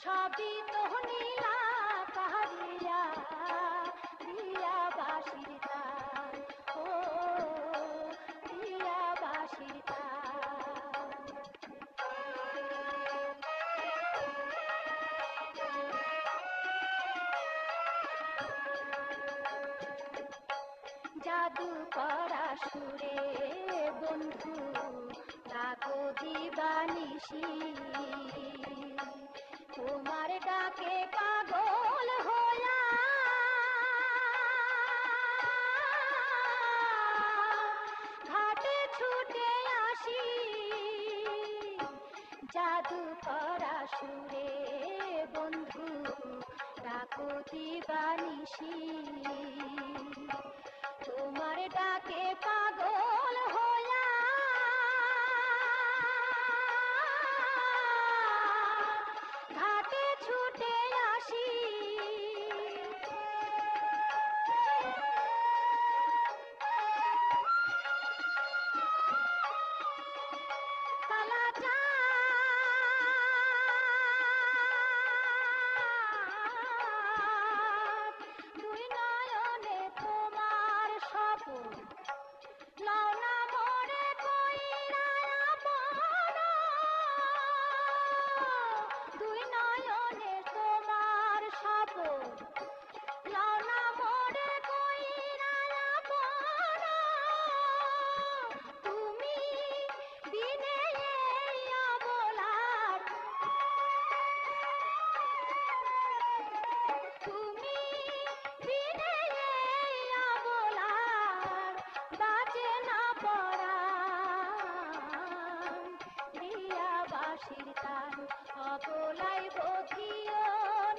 সবই তো নীলা কাহারিয়া দিয়া বাঁশির তার, ও দিয়া বাঁশির তার। জাদু করা সুরে বন্ধু ডাকো দিবানিশি, তোমার ডাকে পাগল হইয়া ঘাটে ছুটে আসি। জাদু করা সুরে বন্ধু ডাকো দিবানিশি, তোমার ডাকে পাগল হইয়া ঘাটে ছুটে আসি। কালাচাঁদ দুই নয়নে তোমার স্বপন, লাও না মোরে কইরা আপন। দুই নয়নে তোমার স্বপন, লাও না মোরে কইরা আপন। তুমি বিনে এই অবলার, তুমি বিনে এই অবলার বাজে না পরাণ। দিয়া বাঁশির তান অবলাই বধিও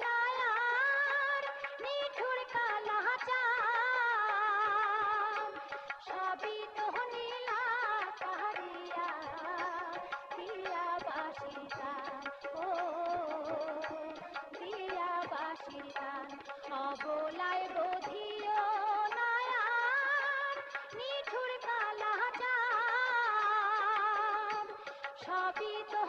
না আর, নিঠুর কালাচাঁদ সবই তো নীলা কাহারিয়া দিয়া বাঁশির তান, ও দিয়া বাঁশির তান অবলায় বধিও না আর, নিঠুর কালাচাঁদ সবই তো